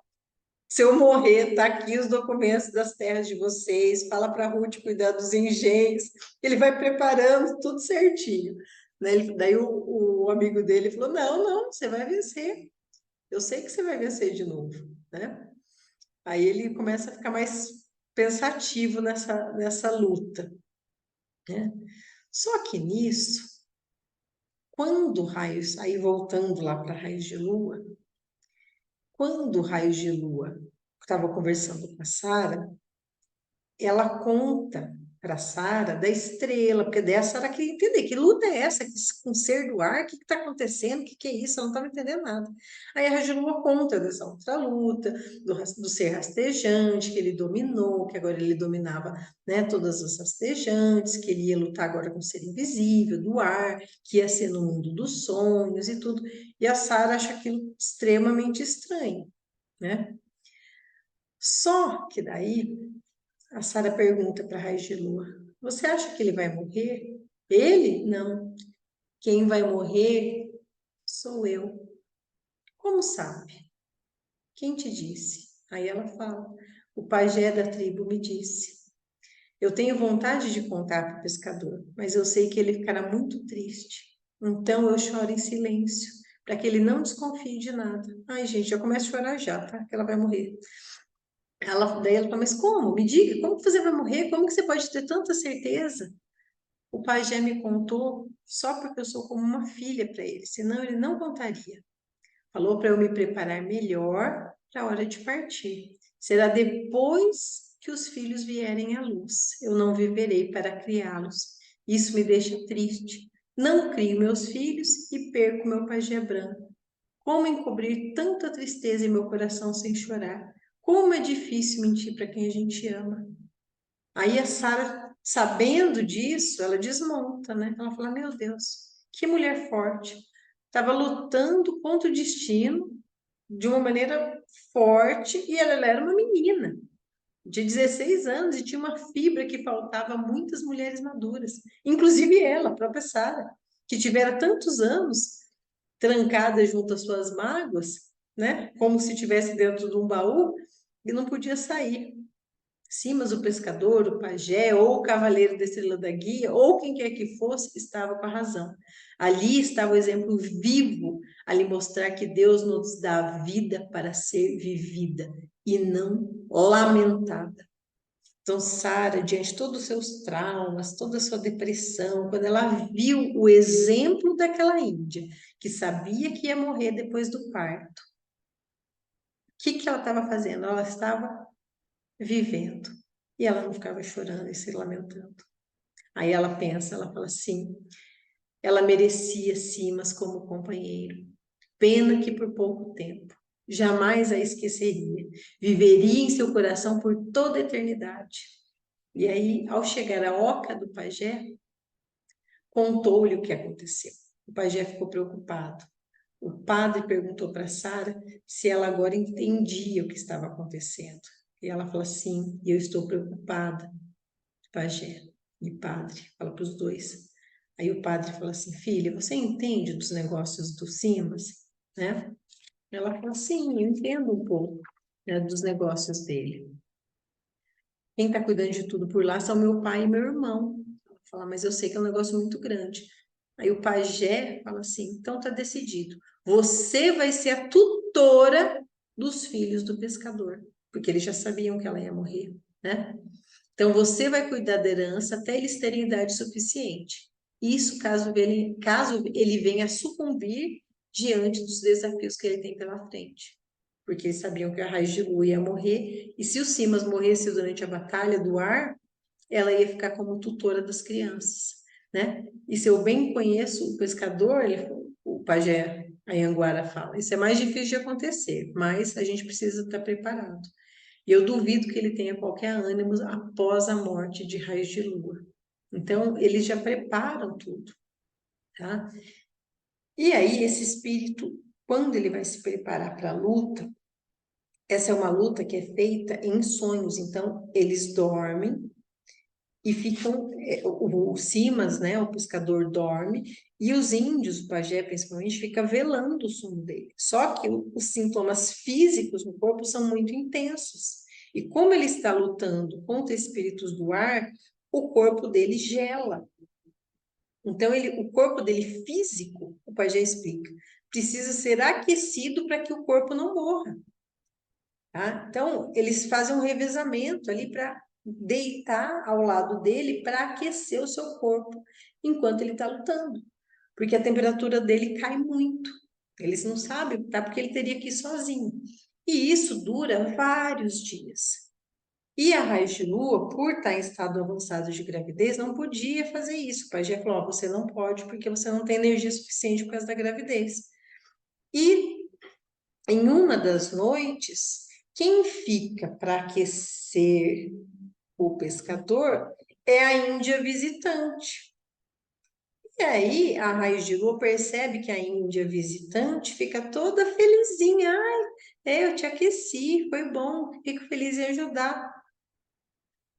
se eu morrer, tá aqui os documentos das terras de vocês, fala para Ruth cuidar dos engenhos, ele vai preparando tudo certinho. Né? Daí o amigo dele falou, não, não, você vai vencer, eu sei que você vai vencer de novo, né? Aí ele começa a ficar mais pensativo nessa luta, né? Só que nisso, quando raios, aí voltando lá para raios de lua, quando o raio de lua estava conversando com a Sara, ela conta para Sara da estrela, porque daí a Sara queria entender que luta é essa, com ser do ar, o que está acontecendo, o que é isso? Ela não estava entendendo nada. Aí a Raio de Lua conta dessa outra luta, do ser rastejante, que ele dominou, que agora ele dominava, né, todas as rastejantes, que ele ia lutar agora com o ser invisível, do ar, que ia ser no mundo dos sonhos e tudo. E a Sara acha aquilo extremamente estranho, né? Só que daí a Sara pergunta para a Raiz de Lua: Você acha que ele vai morrer? Ele? Não. Quem vai morrer sou eu. Como sabe? Quem te disse? Aí ela fala: O pajé da tribo me disse. Eu tenho vontade de contar para o pescador, mas eu sei que ele ficará muito triste. Então eu choro em silêncio, para que ele não desconfie de nada. Ai, gente, já começa a chorar já, tá? Que ela vai morrer. Daí ela fala, mas como? Me diga, como que você vai morrer? Como que você pode ter tanta certeza? O pai já me contou só porque eu sou como uma filha para ele, senão ele não contaria. Falou para eu me preparar melhor para a hora de partir. Será depois que os filhos vierem à luz. Eu não viverei para criá-los. Isso me deixa triste. Não crio meus filhos e perco meu pajé branco. Como encobrir tanta tristeza em meu coração sem chorar? Como é difícil mentir para quem a gente ama. Aí a Sara, sabendo disso, ela desmonta, né? Ela fala: Meu Deus, que mulher forte. Estava lutando contra o destino de uma maneira forte e ela era uma menina de 16 anos e tinha uma fibra que faltava a muitas mulheres maduras, inclusive ela, a própria Sara, que tivera tantos anos trancada junto às suas mágoas, né? Como se estivesse dentro de um baú e não podia sair. Sim, mas o pescador, o pajé, ou o cavaleiro da estrela da guia, ou quem quer que fosse, estava com a razão. Ali estava o exemplo vivo, a lhe mostrar que Deus nos dá a vida para ser vivida e não lamentada. Então, Sara, diante de todos os seus traumas, toda a sua depressão, quando ela viu o exemplo daquela índia, que sabia que ia morrer depois do parto, o que ela estava fazendo? Ela estava vivendo. E ela não ficava chorando e se lamentando. Aí ela pensa, ela fala assim, ela merecia Simas como companheiro. Pena que por pouco tempo. Jamais a esqueceria. Viveria em seu coração por toda a eternidade. E aí, ao chegar à oca do pajé, contou-lhe o que aconteceu. O pajé ficou preocupado. O padre perguntou para Sara se ela agora entendia o que estava acontecendo. E ela falou assim: Eu estou preocupada, pajé e padre. Fala para os dois. Aí o padre fala assim: Filha, você entende dos negócios do Simas? Né? Ela fala: Sim, eu entendo um pouco, né, dos negócios dele. Quem está cuidando de tudo por lá são meu pai e meu irmão. Ela fala: Mas eu sei que é um negócio muito grande. Aí o pajé fala assim: Então está decidido. Você vai ser a tutora dos filhos do pescador, porque eles já sabiam que ela ia morrer, né? Então você vai cuidar da herança até eles terem idade suficiente. Isso caso ele venha a sucumbir diante dos desafios que ele tem pela frente. Porque eles sabiam que a Raiz de Lua ia morrer, e se o Simas morresse durante a batalha do ar, ela ia ficar como tutora das crianças, né? E se eu bem conheço o pescador, o pajé Anhanguara fala, isso é mais difícil de acontecer, mas a gente precisa estar preparado. E eu duvido que ele tenha qualquer ânimo após a morte de Raios de Lua. Então, eles já preparam tudo, tá? E aí, esse espírito, quando ele vai se preparar para a luta, essa é uma luta que é feita em sonhos, então eles dormem e ficam, o Simas, né, o pescador dorme, e os índios, o pajé principalmente, fica velando o sono dele. Só que os sintomas físicos no corpo são muito intensos. E como ele está lutando contra espíritos do ar, o corpo dele gela. Então, o corpo dele físico, o pajé explica, precisa ser aquecido para que o corpo não morra. Tá? Então, eles fazem um revezamento ali para deitar ao lado dele para aquecer o seu corpo enquanto ele está lutando, porque a temperatura dele cai muito. Eles não sabem, tá? Porque ele teria que ir sozinho. E isso dura vários dias. E a raiz de lua, por estar em estado avançado de gravidez, não podia fazer isso. O pajé falou: "Ó, você não pode porque você não tem energia suficiente por causa da gravidez." E em uma das noites, quem fica para aquecer o pescador é a Índia visitante. E aí a raiz de lua percebe que a Índia visitante fica toda felizinha. Ai, eu te aqueci, foi bom, fico feliz em ajudar.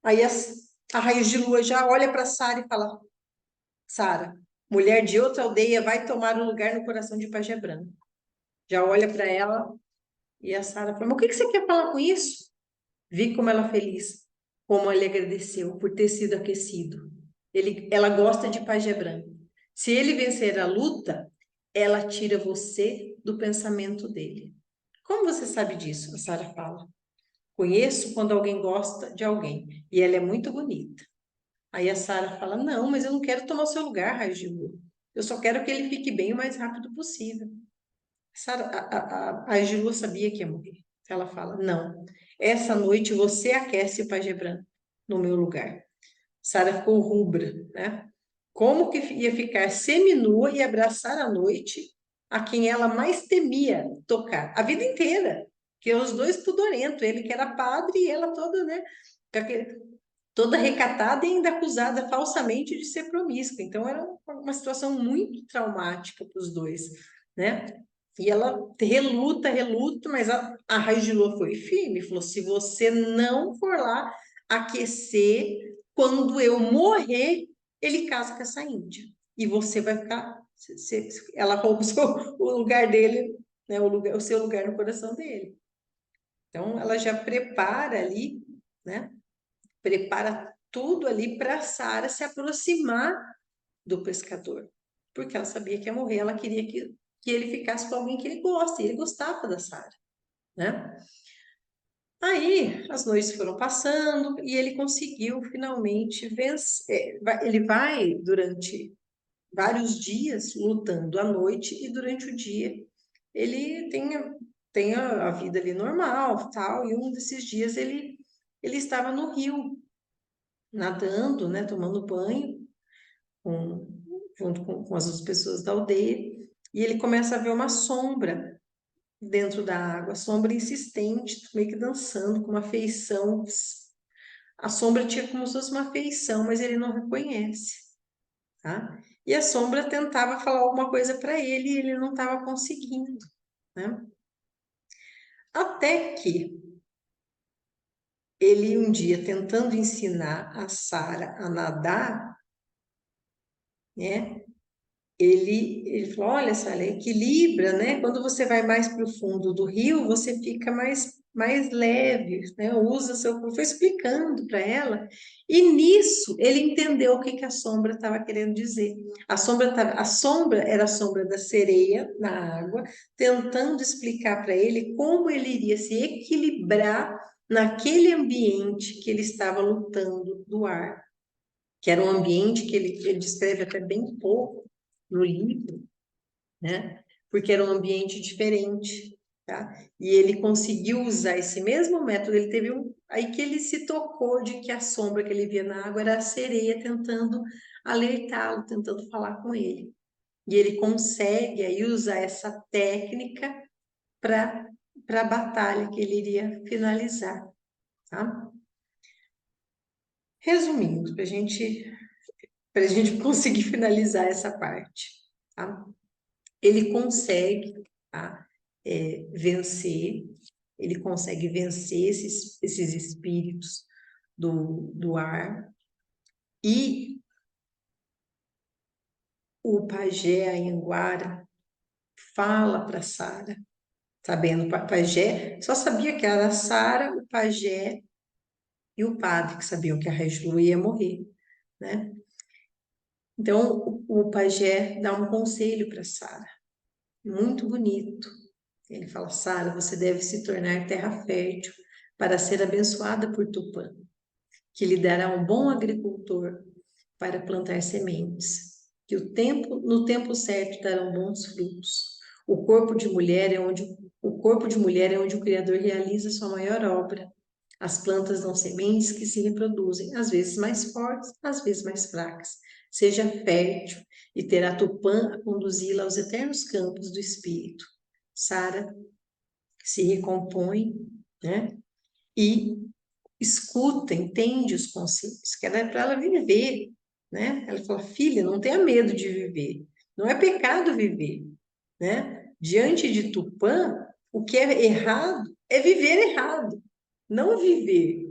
Aí a raiz de lua já olha para Sara e fala: Sara, mulher de outra aldeia vai tomar o lugar no coração de Pajé Branco. Já olha para ela e a Sara fala: mas o que você quer falar com isso? Vi como ela feliz, como ele agradeceu por ter sido aquecido. Ela gosta de Pajé Branco. Se ele vencer a luta, ela tira você do pensamento dele. Como você sabe disso? A Sara fala. Conheço quando alguém gosta de alguém e ela é muito bonita. Aí a Sara fala: não, mas eu não quero tomar o seu lugar, raio de lua. Eu só quero que ele fique bem o mais rápido possível. A Angelu sabia que ia morrer. Ela fala: não, essa noite você aquece o pajé branco no meu lugar. Sara ficou rubra, né? Como que ia ficar seminua e abraçar à noite a quem ela mais temia tocar a vida inteira? Que os dois pudorento, ele que era padre e ela toda, né? Toda recatada e ainda acusada falsamente de ser promíscua. Então era uma situação muito traumática para os dois, né? E ela reluta, reluta, mas a raiz de lua foi firme, falou: se você não for lá aquecer, quando eu morrer, ele casa com essa índia. E você vai ficar. Ela rouba o lugar dele, né, o seu lugar no coração dele. Então ela já prepara ali, né? Prepara tudo ali para Sara se aproximar do pescador. Porque ela sabia que ia morrer, ela queria que ele ficasse com alguém que ele gosta, e ele gostava da Sara, né? Aí as noites foram passando e ele conseguiu finalmente vencer. Ele vai durante vários dias lutando à noite e durante o dia ele tem a vida ali normal, tal, e um desses dias ele estava no rio nadando, né, tomando banho com, junto com as outras pessoas da aldeia, e ele começa a ver uma sombra dentro da água, sombra insistente, meio que dançando com uma feição. A sombra tinha como se fosse uma feição, mas ele não reconhece, tá? E a sombra tentava falar alguma coisa para ele e ele não estava conseguindo, né? Até que ele um dia tentando ensinar a Sara a nadar, né? Ele falou: olha, Sara, equilibra, né? Quando você vai mais para o fundo do rio, você fica mais leve, né? Usa seu corpo. Foi explicando para ela, e nisso ele entendeu o que que a sombra estava querendo dizer. A sombra era a sombra da sereia na água, tentando explicar para ele como ele iria se equilibrar naquele ambiente que ele estava lutando do ar, que era um ambiente que ele descreve até bem pouco no livro, né? Porque era um ambiente diferente, tá? E ele conseguiu usar esse mesmo método. Ele teve aí que ele se tocou de que a sombra que ele via na água era a sereia tentando alertá-lo, tentando falar com ele. E ele consegue aí usar essa técnica para a batalha que ele iria finalizar, tá? Resumindo, para a gente conseguir finalizar essa parte, tá? Ele consegue, tá, vencer, ele consegue vencer esses espíritos do ar. E o pajé Anhanguara fala para Sara, sabendo, o pajé só sabia que era a Sara, o pajé e o padre que sabiam que a Rejlu ia morrer, né? Então, o pajé dá um conselho para Sara, muito bonito. Ele fala: Sara, você deve se tornar terra fértil para ser abençoada por Tupã, que lhe dará um bom agricultor para plantar sementes, que no tempo certo darão bons frutos. O corpo de mulher é onde o Criador realiza sua maior obra. As plantas dão sementes que se reproduzem, às vezes mais fortes, às vezes mais fracas. Seja fértil e terá Tupã a conduzi-la aos eternos campos do espírito. Sara se recompõe, né? E escuta, entende os conselhos, que era para ela viver, né? Ela fala: filha, não tenha medo de viver. Não é pecado viver, né? Diante de Tupã, o que é errado é viver errado, não viver.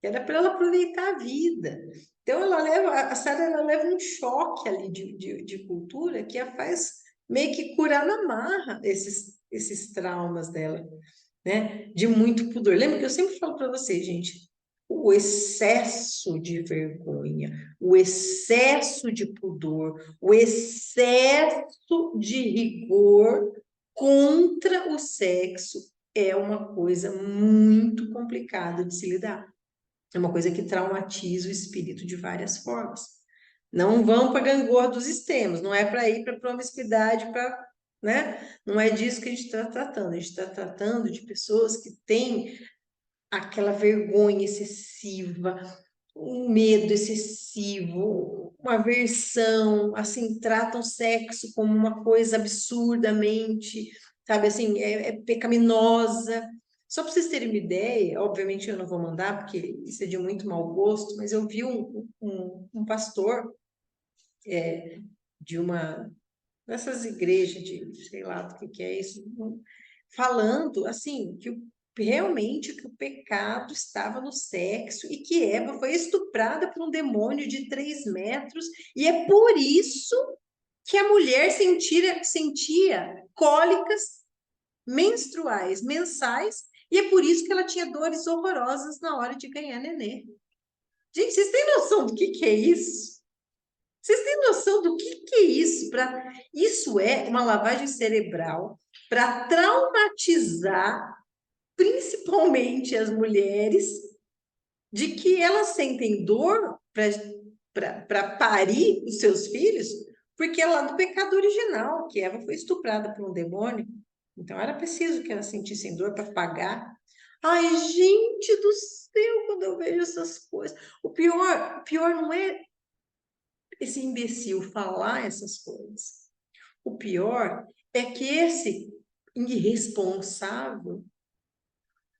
Era para ela aproveitar a vida. Então, a Sara ela leva um choque ali de cultura que a faz meio que curar na marra esses traumas dela, né? De muito pudor. Lembra que eu sempre falo para vocês, gente, o excesso de vergonha, o excesso de pudor, o excesso de rigor contra o sexo é uma coisa muito complicada de se lidar. É uma coisa que traumatiza o espírito de várias formas. Não vão para a gangorra dos extremos, não é para ir para a promiscuidade, para, né? Não é disso que a gente está tratando. A gente está tratando de pessoas que têm aquela vergonha excessiva, um medo excessivo, uma aversão, assim, tratam sexo como uma coisa absurdamente, sabe, assim, é pecaminosa. Só para vocês terem uma ideia, obviamente eu não vou mandar, porque isso é de muito mau gosto, mas eu vi um pastor de uma dessas igrejas de, sei lá do que é isso, falando assim, realmente que o pecado estava no sexo e que Eva foi estuprada por um demônio de 3 metros, e é por isso que a mulher sentia cólicas menstruais mensais, e é por isso que ela tinha dores horrorosas na hora de ganhar nenê. Gente, vocês têm noção do que é isso? Vocês têm noção do que é isso? Isso é uma lavagem cerebral para traumatizar principalmente as mulheres, de que elas sentem dor para parir os seus filhos, porque é lá do pecado original, que Eva foi estuprada por um demônio. Então era preciso que elas sentissem dor para pagar. Ai, gente do céu, quando eu vejo essas coisas. O pior não é esse imbecil falar essas coisas. O pior é que esse irresponsável,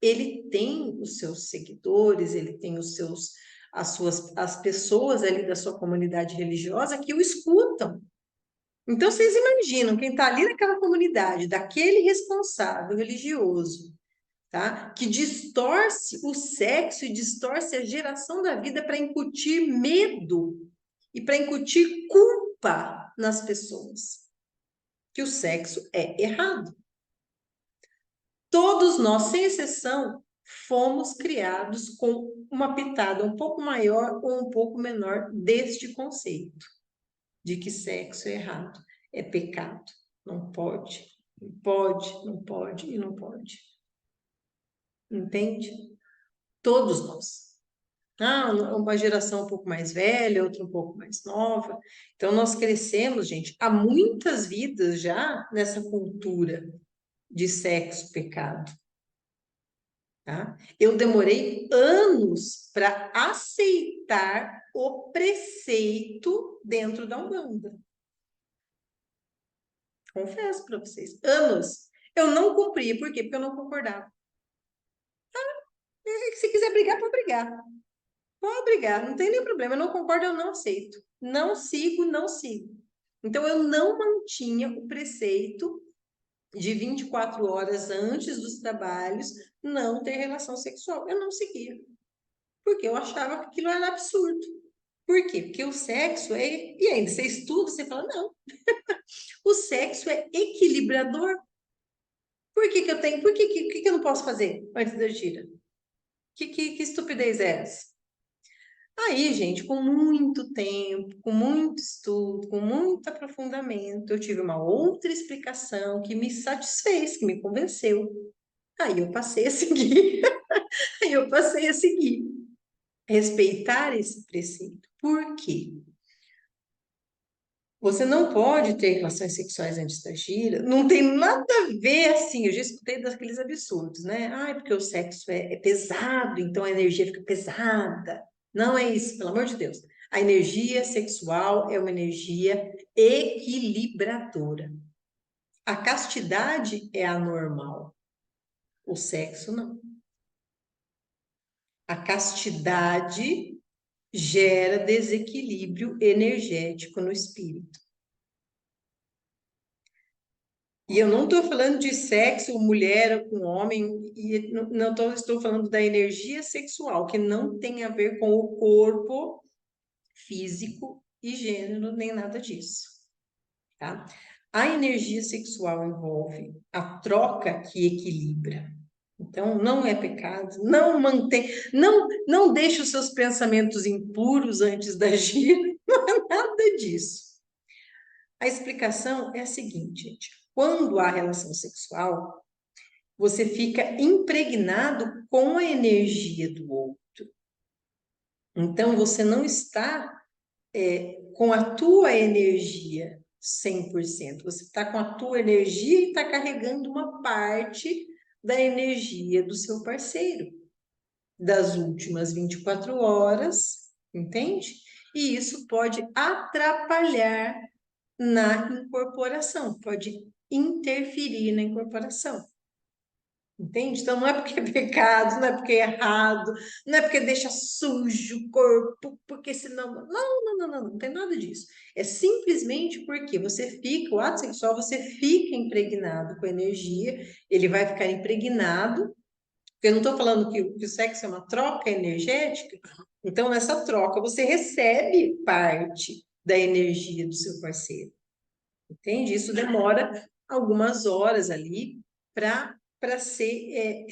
ele tem os seus seguidores, ele tem as pessoas ali da sua comunidade religiosa que o escutam. Então, vocês imaginam quem está ali naquela comunidade, daquele responsável religioso, tá? Que distorce o sexo e distorce a geração da vida para incutir medo e para incutir culpa nas pessoas, que o sexo é errado. Todos nós, sem exceção, fomos criados com uma pitada um pouco maior ou um pouco menor deste conceito de que sexo é errado, é pecado, não pode, não pode, não pode e não pode. Entende? Todos nós. Ah, uma geração um pouco mais velha, outra um pouco mais nova. Então, nós crescemos, gente, há muitas vidas já nessa cultura de sexo, pecado. Tá? Eu demorei anos para aceitar o preceito dentro da Umbanda. Confesso para vocês, anos. Eu não cumpria, por quê? Porque eu não concordava. Se quiser brigar, pode brigar. Pode brigar, não tem nenhum problema. Eu não concordo, eu não aceito. Não sigo, não sigo. Então, eu não mantinha o preceito de 24 horas antes dos trabalhos, não ter relação sexual. Eu não seguia, porque eu achava que aquilo era absurdo. Por quê? Porque o sexo é... E ainda, você estuda, você fala, não, o sexo é equilibrador. Por que que eu tenho... Por que eu não posso fazer antes da gira? Que estupidez é essa? Aí, gente, com muito tempo, com muito estudo, com muito aprofundamento, eu tive uma outra explicação que me satisfez, que me convenceu. Aí eu passei a seguir, aí eu passei a seguir, respeitar esse preceito. Por quê? Você não pode ter relações sexuais antes da gira, não tem nada a ver assim. Eu já escutei daqueles absurdos, né? Ah, porque o sexo é pesado, então a energia fica pesada. Não é isso, pelo amor de Deus. A energia sexual é uma energia equilibradora. A castidade é anormal, o sexo não. A castidade gera desequilíbrio energético no espírito. E eu não estou falando de sexo, mulher com homem, e estou falando da energia sexual, que não tem a ver com o corpo físico e gênero, nem nada disso, tá? A energia sexual envolve a troca que equilibra. Então, não é pecado, não mantém, não deixe os seus pensamentos impuros antes da gira, não é nada disso. A explicação é a seguinte, gente. Quando há relação sexual, você fica impregnado com a energia do outro. Então, você não está com a tua energia 100%. Você está com a tua energia e está carregando uma parte da energia do seu parceiro, das últimas 24 horas, entende? E isso pode atrapalhar na incorporação, pode interferir na incorporação. Entende? Então, não é porque é pecado, não é porque é errado, não é porque deixa sujo o corpo, porque senão. Não tem nada disso. É simplesmente porque você fica, o ato sexual, você fica impregnado com energia, ele vai ficar impregnado, porque eu não estou falando que o sexo é uma troca energética, então nessa troca você recebe parte da energia do seu parceiro. Entende? Isso demora algumas horas ali para ser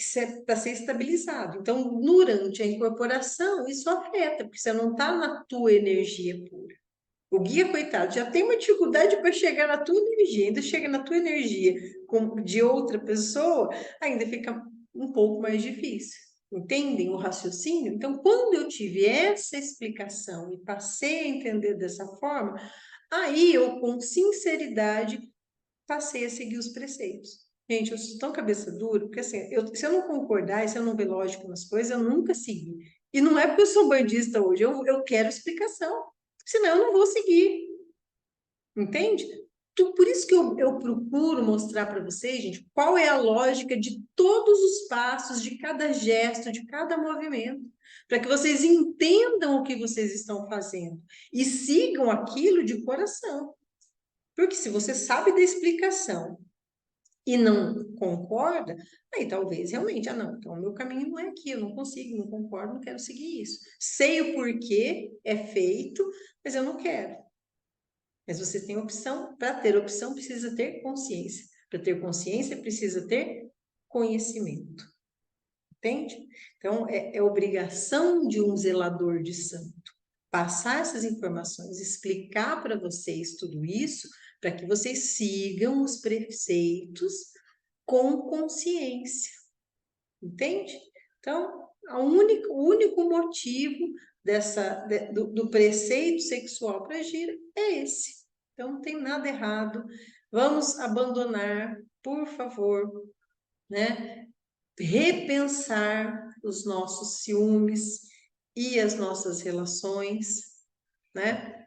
estabilizado. Então, durante a incorporação, isso afeta, porque você não está na tua energia pura. O guia, coitado, já tem uma dificuldade para chegar na tua energia, ainda chega na tua energia de outra pessoa, ainda fica um pouco mais difícil. Entendem o raciocínio? Então, quando eu tive essa explicação e passei a entender dessa forma, aí eu, com sinceridade, passei a seguir os preceitos. Gente, eu sou tão cabeça dura, porque assim, se eu não concordar, se eu não ver lógico nas coisas, eu nunca segui. E não é porque eu sou bandista hoje, eu quero explicação. Senão eu não vou seguir. Entende? Por isso que eu procuro mostrar para vocês, gente, qual é a lógica de todos os passos, de cada gesto, de cada movimento, para que vocês entendam o que vocês estão fazendo e sigam aquilo de coração. Porque se você sabe da explicação e não concorda, aí talvez realmente, não, então o meu caminho não é aqui, eu não consigo, não concordo, não quero seguir isso. Sei o porquê é feito, mas eu não quero. Mas você tem opção, para ter opção precisa ter consciência. Para ter consciência precisa ter conhecimento. Entende? Então, é obrigação de um zelador de santo passar essas informações, explicar para vocês tudo isso, para que vocês sigam os preceitos com consciência. Entende? Então, o único motivo do preceito sexual para gira é esse. Então, não tem nada errado. Vamos abandonar, por favor, né? Repensar os nossos ciúmes e as nossas relações, né?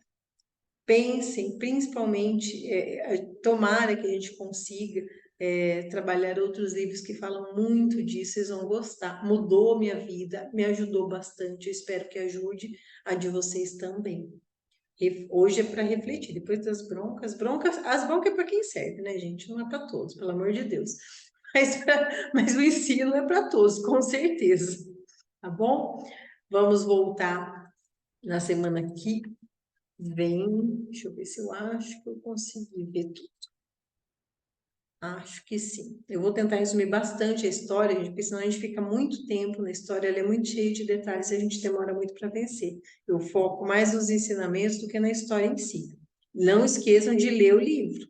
Pensem, principalmente, tomara que a gente consiga trabalhar outros livros que falam muito disso, vocês vão gostar. Mudou minha vida, me ajudou bastante, eu espero que ajude a de vocês também. Hoje é para refletir, depois das broncas, as broncas é para quem serve, né, gente? Não é para todos, pelo amor de Deus. Mas o ensino é para todos, com certeza. Tá bom? Vamos voltar na semana que vem. Deixa eu ver se eu acho que eu consegui ver tudo. Acho que sim. Eu vou tentar resumir bastante a história, gente, porque senão a gente fica muito tempo na história, ela é muito cheia de detalhes e a gente demora muito para vencer. Eu foco mais nos ensinamentos do que na história em si. Não esqueçam de ler o livro,